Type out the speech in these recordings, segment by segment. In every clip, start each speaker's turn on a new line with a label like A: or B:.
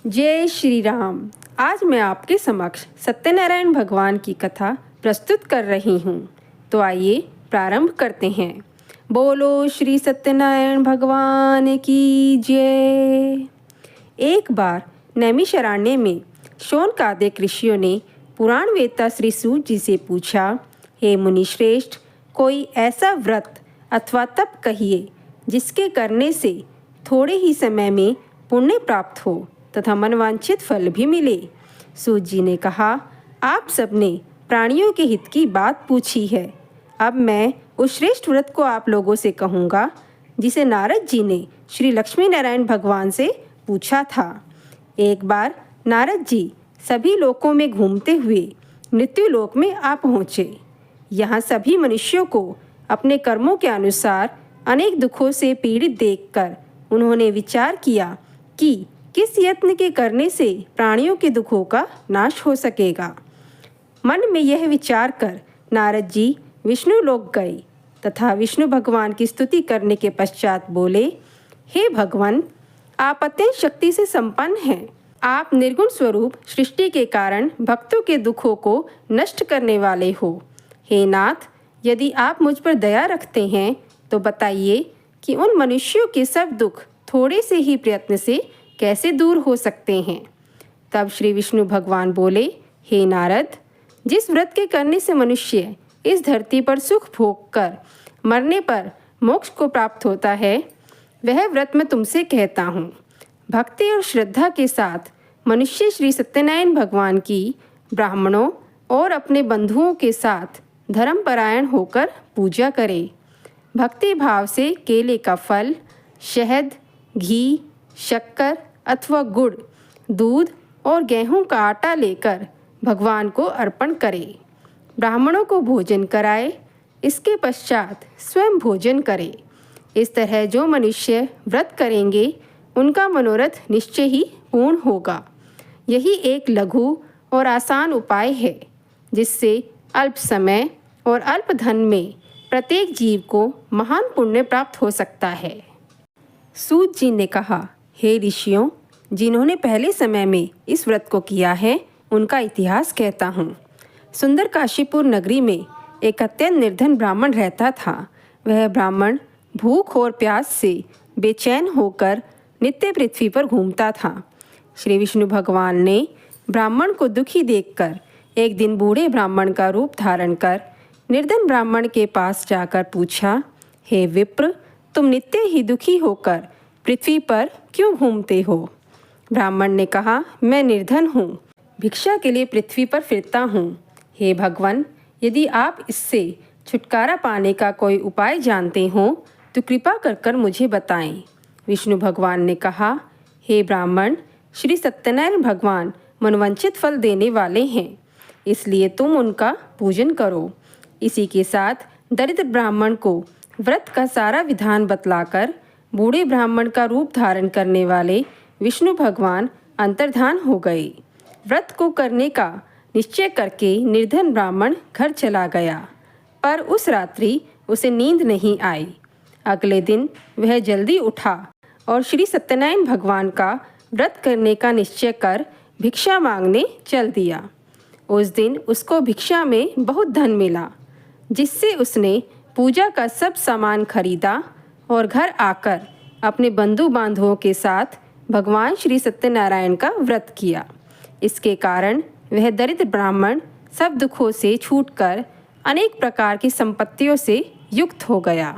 A: जय श्री राम। आज मैं आपके समक्ष सत्यनारायण भगवान की कथा प्रस्तुत कर रही हूँ। तो आइए प्रारंभ करते हैं। बोलो श्री सत्यनारायण भगवान की जय। एक बार नैमिषारण्य में शौनकादिक ऋषियों ने पुराण वेत्ता श्री सूत जी से पूछा, हे मुनि श्रेष्ठ, कोई ऐसा व्रत अथवा तप कहिए जिसके करने से थोड़े ही समय में पुण्य प्राप्त हो तथा मनवांछित फल भी मिले। सूत जी ने कहा, आप सबने प्राणियों के हित की बात पूछी है। अब मैं उस श्रेष्ठ व्रत को आप लोगों से कहूँगा जिसे नारद जी ने श्री लक्ष्मी नारायण भगवान से पूछा था। एक बार नारद जी सभी लोकों में घूमते हुए मृत्युलोक में आ पहुँचे। यहाँ सभी मनुष्यों को अपने कर्मों के अनुसार अनेक दुखों से पीड़ित देखकर उन्होंने विचार किया कि किस यत्न के करने से प्राणियों के दुखों का नाश हो सकेगा। मन में यह विचार कर नारद जी विष्णु लोक गए तथा विष्णु भगवान की स्तुति करने के पश्चात बोले, हे भगवान, आप अत्यंत शक्ति से संपन्न हैं। आप निर्गुण स्वरूप सृष्टि के कारण भक्तों के दुखों को नष्ट करने वाले हो। हे नाथ, यदि आप मुझ पर दया रखते हैं तो बताइए कि उन मनुष्यों के सब दुख थोड़े से ही प्रयत्न से कैसे दूर हो सकते हैं। तब श्री विष्णु भगवान बोले, हे नारद, जिस व्रत के करने से मनुष्य इस धरती पर सुख भोग कर मरने पर मोक्ष को प्राप्त होता है, वह व्रत मैं तुमसे कहता हूँ। भक्ति और श्रद्धा के साथ मनुष्य श्री सत्यनारायण भगवान की ब्राह्मणों और अपने बंधुओं के साथ धर्मपरायण होकर पूजा करे। भक्ति भाव से केले का फल, शहद, घी, शक्कर अथवा गुड़, दूध और गेहूं का आटा लेकर भगवान को अर्पण करे। ब्राह्मणों को भोजन कराए, इसके पश्चात स्वयं भोजन करे। इस तरह जो मनुष्य व्रत करेंगे उनका मनोरथ निश्चय ही पूर्ण होगा। यही एक लघु और आसान उपाय है जिससे अल्प समय और अल्प धन में प्रत्येक जीव को महान पुण्य प्राप्त हो सकता है। सूत जी ने कहा, हे ऋषियों, जिन्होंने पहले समय में इस व्रत को किया है उनका इतिहास कहता हूँ। सुंदर काशीपुर नगरी में एक अत्यंत निर्धन ब्राह्मण रहता था। वह ब्राह्मण भूख और प्यास से बेचैन होकर नित्य पृथ्वी पर घूमता था। श्री विष्णु भगवान ने ब्राह्मण को दुखी देखकर एक दिन बूढ़े ब्राह्मण का रूप धारण कर निर्धन ब्राह्मण के पास जाकर पूछा, हे विप्र, तुम नित्य ही दुखी होकर पृथ्वी पर क्यों घूमते हो? ब्राह्मण ने कहा, मैं निर्धन हूँ, भिक्षा के लिए पृथ्वी पर फिरता हूँ। हे भगवान, यदि आप इससे छुटकारा पाने का कोई उपाय जानते हो तो कृपा कर मुझे बताएं। विष्णु भगवान ने कहा, हे ब्राह्मण, श्री सत्यनारायण भगवान मनवांछित फल देने वाले हैं, इसलिए तुम उनका पूजन करो। इसी के साथ दरिद्र ब्राह्मण को व्रत का सारा विधान बतलाकर बूढ़े ब्राह्मण का रूप धारण करने वाले विष्णु भगवान अंतर्धान हो गए। व्रत को करने का निश्चय करके निर्धन ब्राह्मण घर चला गया, पर उस रात्रि उसे नींद नहीं आई। अगले दिन वह जल्दी उठा और श्री सत्यनारायण भगवान का व्रत करने का निश्चय कर भिक्षा मांगने चल दिया। उस दिन उसको भिक्षा में बहुत धन मिला, जिससे उसने पूजा का सब सामान खरीदा और घर आकर अपने बंधु बांधवों के साथ भगवान श्री सत्यनारायण का व्रत किया। इसके कारण वह दरिद्र ब्राह्मण सब दुखों से छूटकर अनेक प्रकार की संपत्तियों से युक्त हो गया।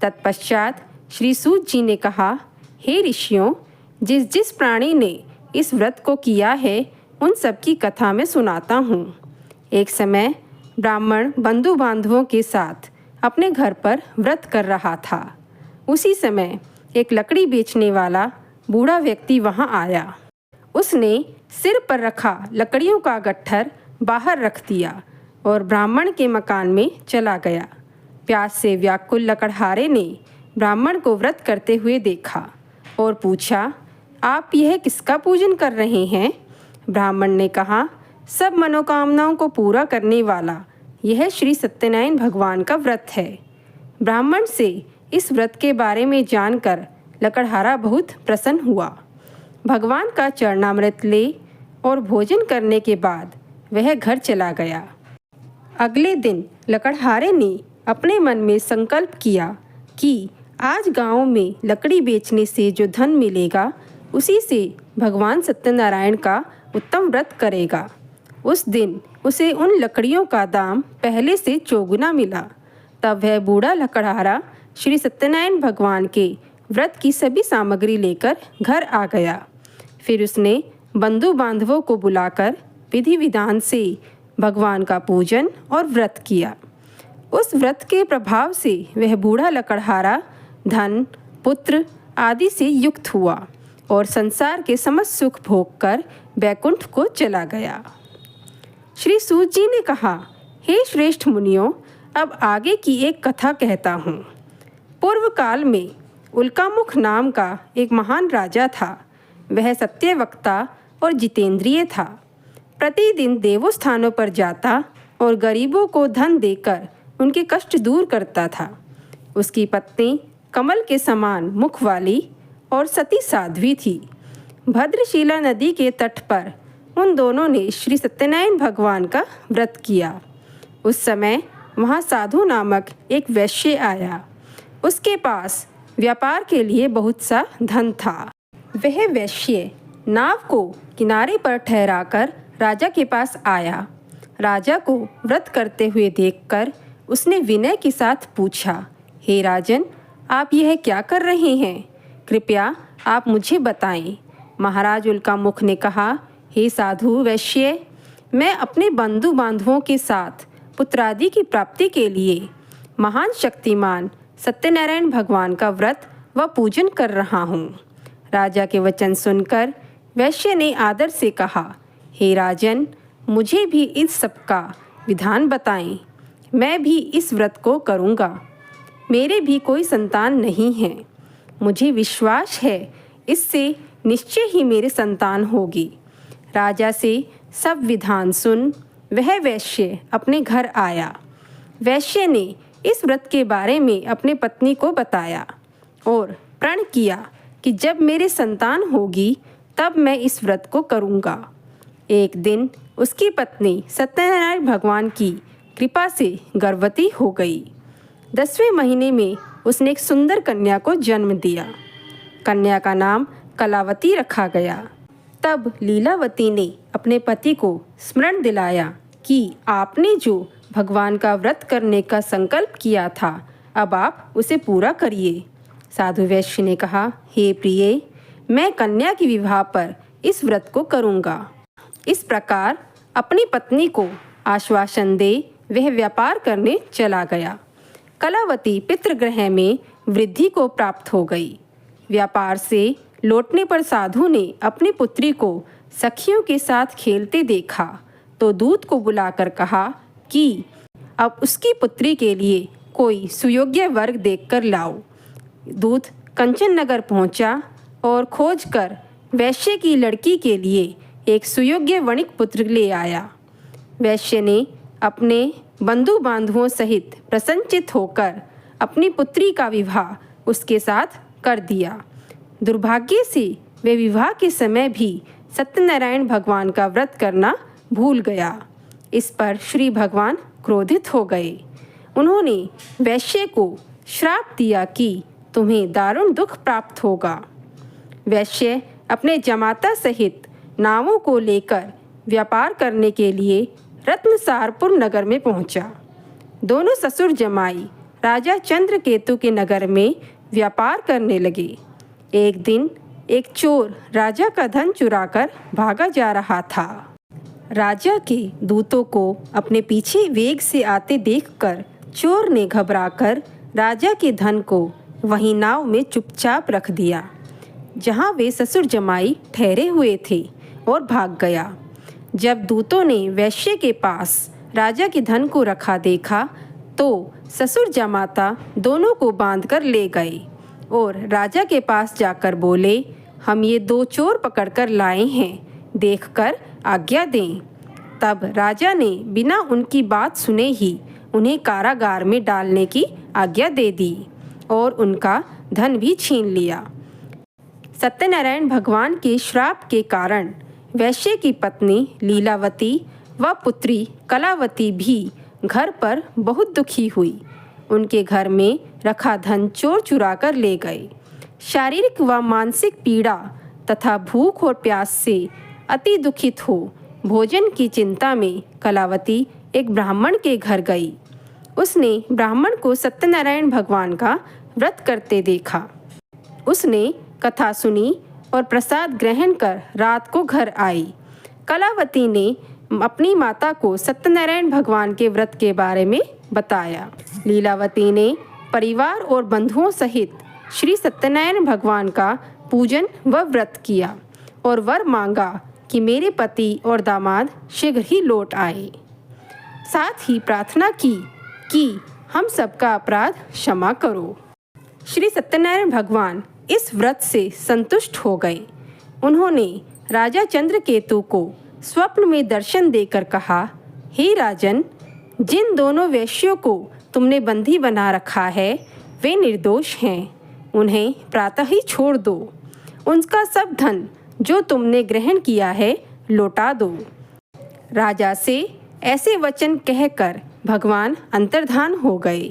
A: तत्पश्चात श्री सूत जी ने कहा, हे ऋषियों, जिस जिस प्राणी ने इस व्रत को किया है उन सब की कथा मैं सुनाता हूँ। एक समय ब्राह्मण बंधु बांधवों के साथ अपने घर पर व्रत कर रहा था। उसी समय एक लकड़ी बेचने वाला बूढ़ा व्यक्ति वहां आया। उसने सिर पर रखा लकड़ियों का गट्ठर बाहर रख दिया और ब्राह्मण के मकान में चला गया। प्यास से व्याकुल लकड़हारे ने ब्राह्मण को व्रत करते हुए देखा और पूछा, आप यह किसका पूजन कर रहे हैं? ब्राह्मण ने कहा, सब मनोकामनाओं को पूरा करने वाला यह श्री सत्यनारायण भगवान का व्रत है। ब्राह्मण से इस व्रत के बारे में जानकर लकड़हारा बहुत प्रसन्न हुआ। भगवान का चरणामृत ले और भोजन करने के बाद वह घर चला गया। अगले दिन लकड़हारे ने अपने मन में संकल्प किया कि आज गांव में लकड़ी बेचने से जो धन मिलेगा उसी से भगवान सत्यनारायण का उत्तम व्रत करेगा। उस दिन उसे उन लकड़ियों का दाम पहले से चौगुना मिला। तब वह बूढ़ा लकड़हारा श्री सत्यनारायण भगवान के व्रत की सभी सामग्री लेकर घर आ गया। फिर उसने बंधु बांधवों को बुलाकर विधि विधान से भगवान का पूजन और व्रत किया। उस व्रत के प्रभाव से वह बूढ़ा लकड़हारा धन, पुत्र आदि से युक्त हुआ और संसार के समस्त सुख भोग कर बैकुंठ को चला गया। श्री सूत जी ने कहा, हे श्रेष्ठ मुनियों, अब आगे की एक कथा कहता हूँ। पूर्व काल में उल्कामुख नाम का एक महान राजा था। वह सत्यवक्ता और जितेंद्रिय था। प्रतिदिन देवों स्थानों पर जाता और गरीबों को धन देकर उनके कष्ट दूर करता था। उसकी पत्नी कमल के समान मुख वाली और सती साध्वी थी। भद्रशिला नदी के तट पर उन दोनों ने श्री सत्यनारायण भगवान का व्रत किया। उस समय वहाँ साधु नामक एक वैश्य आया। उसके पास व्यापार के लिए बहुत सा धन था। वह वैश्य नाव को किनारे पर ठहराकर राजा के पास आया। राजा को व्रत करते हुए देखकर उसने विनय के साथ पूछा, हे राजन, आप यह क्या कर रहे हैं? कृपया आप मुझे बताएं। महाराज उल्कामुख ने कहा, हे साधु वैश्य, मैं अपने बंधु बांधवों के साथ पुत्रादि की प्राप्ति के लिए महान शक्तिमान सत्यनारायण भगवान का व्रत व पूजन कर रहा हूँ। राजा के वचन सुनकर वैश्य ने आदर से कहा, हे राजन, मुझे भी इस सब का विधान बताएं। मैं भी इस व्रत को करूँगा। मेरे भी कोई संतान नहीं है। मुझे विश्वास है इससे निश्चय ही मेरे संतान होगी। राजा से सब विधान सुन वह वैश्य अपने घर आया। वैश्य ने इस व्रत के बारे में अपने पत्नी को बताया और प्रण किया कि जब मेरे संतान होगी तब मैं इस व्रत को करूँगा। एक दिन उसकी पत्नी सत्यनारायण भगवान की कृपा से गर्भवती हो गई। 10वें महीने में उसने एक सुंदर कन्या को जन्म दिया। कन्या का नाम कलावती रखा गया। तब लीलावती ने अपने पति को स्मरण दिलाया कि आपने जो भगवान का व्रत करने का संकल्प किया था, अब आप उसे पूरा करिए। साधु वैश्य ने कहा, हे प्रिय, मैं कन्या के विवाह पर इस व्रत को करूँगा। इस प्रकार अपनी पत्नी को आश्वासन दे वह व्यापार करने चला गया। कलावती पितृगृह में वृद्धि को प्राप्त हो गई। व्यापार से लौटने पर साधु ने अपनी पुत्री को सखियों के साथ खेलते देखा तो दूत को बुलाकर कहा कि अब उसकी पुत्री के लिए कोई सुयोग्य वर्ग देखकर लाओ। दूत कंचन नगर पहुंचा और खोजकर वैश्य की लड़की के लिए एक सुयोग्य वणिक पुत्र ले आया। वैश्य ने अपने बंधु बांधवों सहित प्रसन्नचित होकर अपनी पुत्री का विवाह उसके साथ कर दिया। दुर्भाग्य से वे विवाह के समय भी सत्यनारायण भगवान का व्रत करना भूल गया। इस पर श्री भगवान क्रोधित हो गए। उन्होंने वैश्य को श्राप दिया कि तुम्हें दारुण दुख प्राप्त होगा। वैश्य अपने जमाता सहित नावों को लेकर व्यापार करने के लिए रत्नसारपुर नगर में पहुंचा। दोनों ससुर जमाई राजा चंद्रकेतु के नगर में व्यापार करने लगे। एक दिन एक चोर राजा का धन चुराकर भागा जा रहा था। राजा के दूतों को अपने पीछे वेग से आते देखकर चोर ने घबराकर राजा के धन को वहीं नाव में चुपचाप रख दिया जहां वे ससुर जमाई ठहरे हुए थे और भाग गया। जब दूतों ने वैश्य के पास राजा के धन को रखा देखा तो ससुर जमाता दोनों को बांधकर ले गए और राजा के पास जाकर बोले, हम ये 2 चोर पकड़कर लाए हैं, देखकर आज्ञा दें। तब राजा ने बिना उनकी बात सुने ही उन्हें कारागार में डालने की आज्ञा दे दी और उनका धन भी छीन लिया। सत्यनारायण भगवान के श्राप के कारण वैश्य की पत्नी लीलावती व पुत्री कलावती भी घर पर बहुत दुखी हुई। उनके घर में रखा धन चोर चुरा कर ले गए। शारीरिक व मानसिक पीड़ा तथा भूख और प्यास से अति दुखित हो भोजन की चिंता में कलावती एक ब्राह्मण के घर गई। उसने ब्राह्मण को सत्यनारायण भगवान का व्रत करते देखा। उसने कथा सुनी और प्रसाद ग्रहण कर रात को घर आई। कलावती ने अपनी माता को सत्यनारायण भगवान के व्रत के बारे में बताया। लीलावती ने परिवार और बंधुओं सहित श्री सत्यनारायण भगवान का पूजन व व्रत किया और वर मांगा कि मेरे पति और दामाद शीघ्र ही लौट आए। साथ ही प्रार्थना की कि हम सबका अपराध क्षमा करो। श्री सत्यनारायण भगवान इस व्रत से संतुष्ट हो गए। उन्होंने राजा चंद्रकेतु को स्वप्न में दर्शन देकर कहा, हे राजन, जिन दोनों वैश्यों को तुमने बंदी बना रखा है वे निर्दोष हैं। उन्हें प्रातः ही छोड़ दो। उनका सब धन जो तुमने ग्रहण किया है लौटा दो। राजा से ऐसे वचन कहकर भगवान अंतर्धान हो गए।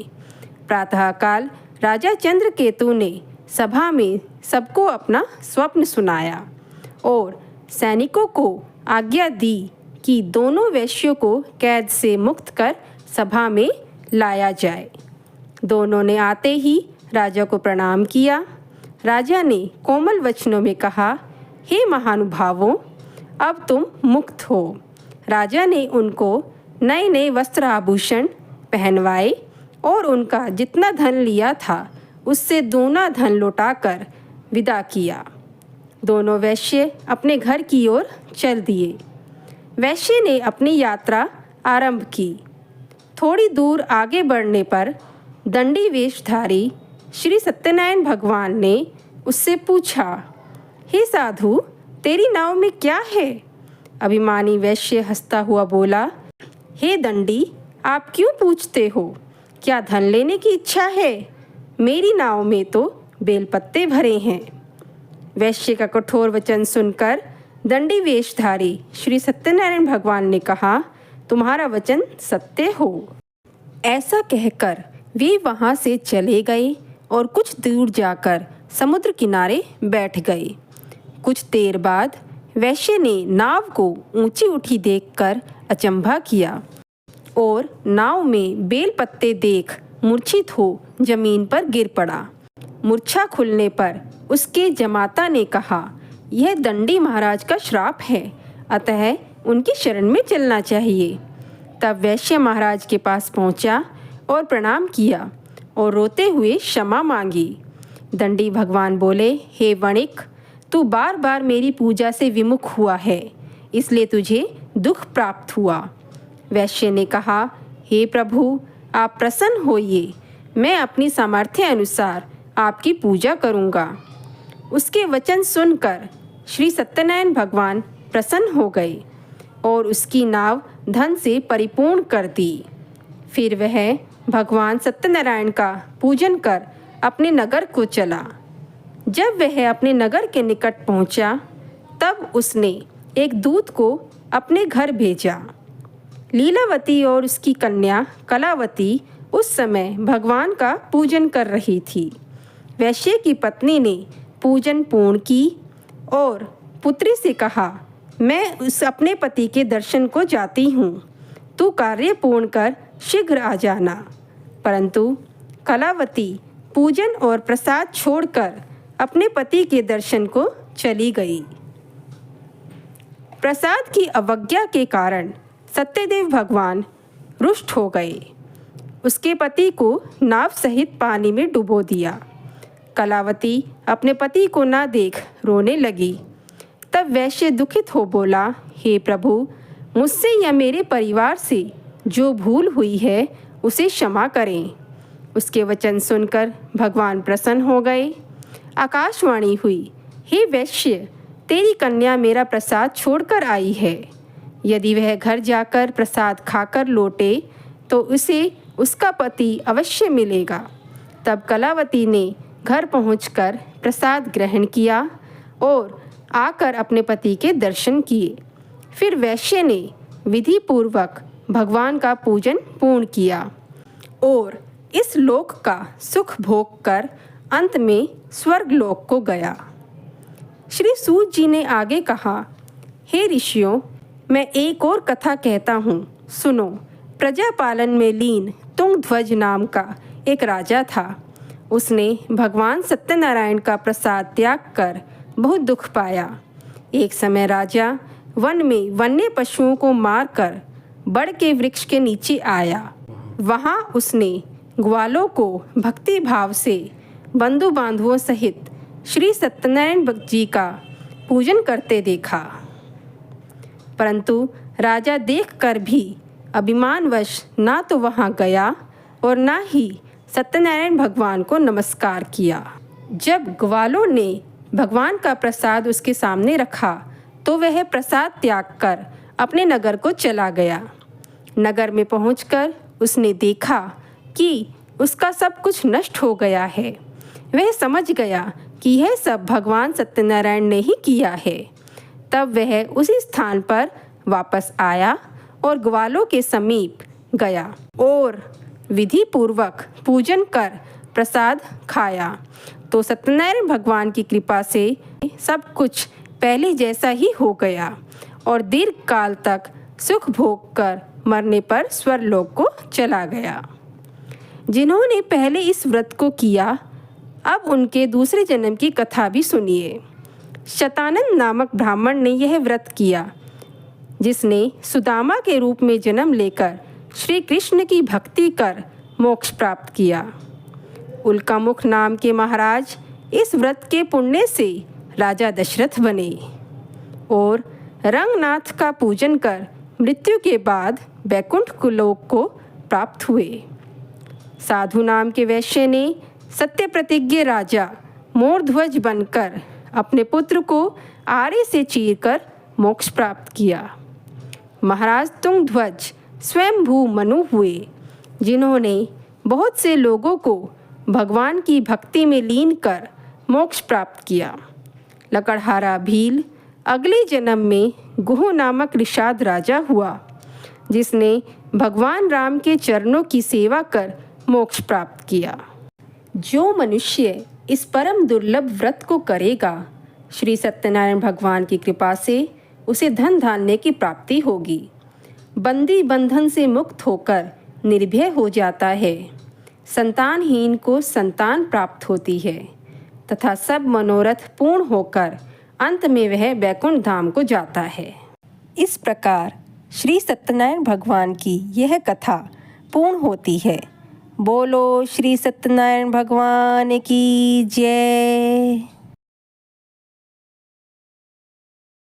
A: प्रातःकाल राजा चंद्रकेतु ने सभा में सबको अपना स्वप्न सुनाया और सैनिकों को आज्ञा दी कि दोनों वैश्यों को कैद से मुक्त कर सभा में लाया जाए। दोनों ने आते ही राजा को प्रणाम किया। राजा ने कोमल वचनों में कहा, हे महानुभावों, अब तुम मुक्त हो। राजा ने उनको नए नए वस्त्र आभूषण पहनवाए और उनका जितना धन लिया था उससे दूना धन लौटाकर विदा किया। दोनों वैश्य अपने घर की ओर चल दिए। वैश्य ने अपनी यात्रा आरंभ की। थोड़ी दूर आगे बढ़ने पर दंडी वेशधारी श्री सत्यनारायण भगवान ने उससे पूछा, हे साधु, तेरी नाव में क्या है? अभिमानी वैश्य हंसता हुआ बोला, हे दंडी, आप क्यों पूछते हो? क्या धन लेने की इच्छा है? मेरी नाव में तो बेलपत्ते भरे हैं। वैश्य का कठोर वचन सुनकर दंडी वेशधारी श्री सत्यनारायण भगवान ने कहा, तुम्हारा वचन सत्य हो। ऐसा कहकर वे वहाँ से चले गए और कुछ दूर जाकर समुद्र किनारे बैठ गए। कुछ देर बाद वैश्य ने नाव को ऊंची उठी देखकर अचंभा किया और नाव में बेल पत्ते देख मूर्छित हो जमीन पर गिर पड़ा। मूर्छा खुलने पर उसके जमाता ने कहा, यह दंडी महाराज का श्राप है, अतः उनकी शरण में चलना चाहिए। तब वैश्य महाराज के पास पहुंचा और प्रणाम किया और रोते हुए क्षमा मांगी। दंडी भगवान बोले, हे वणिक, तू बार बार मेरी पूजा से विमुख हुआ है, इसलिए तुझे दुख प्राप्त हुआ। वैश्य ने कहा, हे प्रभु, आप प्रसन्न होइए, मैं अपनी सामर्थ्य अनुसार आपकी पूजा करूँगा। उसके वचन सुनकर श्री सत्यनारायण भगवान प्रसन्न हो गए और उसकी नाव धन से परिपूर्ण कर दी। फिर वह भगवान सत्यनारायण का पूजन कर अपने नगर को चला। जब वह अपने नगर के निकट पहुंचा, तब उसने एक दूत को अपने घर भेजा। लीलावती और उसकी कन्या कलावती उस समय भगवान का पूजन कर रही थी। वैश्य की पत्नी ने पूजन पूर्ण की और पुत्री से कहा, मैं उस अपने पति के दर्शन को जाती हूँ, तू कार्य पूर्ण कर शीघ्र आ जाना। परंतु कलावती पूजन और प्रसाद छोड़कर अपने पति के दर्शन को चली गई। प्रसाद की अवज्ञा के कारण सत्यदेव भगवान रुष्ट हो गए। उसके पति को नाव सहित पानी में डुबो दिया। कलावती अपने पति को ना देख रोने लगी। तब वैश्य दुखित हो बोला, हे प्रभु, मुझसे या मेरे परिवार से जो भूल हुई है उसे क्षमा करें। उसके वचन सुनकर भगवान प्रसन्न हो गए। आकाशवाणी हुई, हे वैश्य, तेरी कन्या मेरा प्रसाद छोड़कर आई है। यदि वह घर जाकर प्रसाद खाकर लौटे तो उसे उसका पति अवश्य मिलेगा। तब कलावती ने घर पहुंचकर प्रसाद ग्रहण किया और आकर अपने पति के दर्शन किए। फिर वैश्य ने विधि पूर्वक भगवान का पूजन पूर्ण किया और इस लोक का सुख भोग कर अंत में स्वर्ग लोक को गया। श्री सूत जी ने आगे कहा, हे ऋषियों, मैं एक और कथा कहता हूँ, सुनो। प्रजा पालन में लीन तुंगध्वज नाम का एक राजा था। उसने भगवान सत्यनारायण का प्रसाद त्याग कर बहुत दुख पाया। एक समय राजा वन में वन्य पशुओं को मारकर बड़ के वृक्ष के नीचे आया। वहाँ उसने ग्वालों को भक्ति भाव से बंधु बांधवों सहित श्री सत्यनारायण जी का पूजन करते देखा। परंतु राजा देखकर भी अभिमानवश ना तो वहाँ गया और ना ही सत्यनारायण भगवान को नमस्कार किया। जब ग्वालों ने भगवान का प्रसाद उसके सामने रखा तो वह प्रसाद त्याग कर अपने नगर को चला गया। नगर में पहुंचकर उसने देखा कि उसका सब कुछ नष्ट हो गया है। वह समझ गया कि यह सब भगवान सत्यनारायण ने ही किया है। तब वह उसी स्थान पर वापस आया और ग्वालों के समीप गया और विधि पूर्वक पूजन कर प्रसाद खाया तो सत्यनारायण भगवान की कृपा से सब कुछ पहले जैसा ही हो गया और दीर्घ काल तक सुख भोग कर मरने पर स्वर्गलोक को चला गया। जिन्होंने पहले इस व्रत को किया, अब उनके दूसरे जन्म की कथा भी सुनिए। शतानंद नामक ब्राह्मण ने यह व्रत किया, जिसने सुदामा के रूप में जन्म लेकर श्री कृष्ण की भक्ति कर मोक्ष प्राप्त किया। उल्कामुख नाम के महाराज इस व्रत के पुण्य से राजा दशरथ बने और रंगनाथ का पूजन कर मृत्यु के बाद वैकुंठ लोक को प्राप्त हुए। साधु नाम के वैश्य ने सत्य प्रतिज्ञ राजा मोरध्वज बनकर अपने पुत्र को आरे से चीरकर मोक्ष प्राप्त किया। महाराज तुंगध्वज स्वयंभू मनु हुए, जिन्होंने बहुत से लोगों को भगवान की भक्ति में लीन कर मोक्ष प्राप्त किया। लकड़हारा भील अगले जन्म में गुह नामक ऋषाद राजा हुआ, जिसने भगवान राम के चरणों की सेवा कर मोक्ष प्राप्त किया। जो मनुष्य इस परम दुर्लभ व्रत को करेगा, श्री सत्यनारायण भगवान की कृपा से उसे धन धान्य की प्राप्ति होगी। बंदी बंधन से मुक्त होकर निर्भय हो जाता है। संतानहीन को संतान प्राप्त होती है तथा सब मनोरथ पूर्ण होकर अंत में वह वैकुंठ धाम को जाता है। इस प्रकार श्री सत्यनारायण भगवान की यह कथा पूर्ण होती है। बोलो श्री सत्यनारायण भगवान की जय।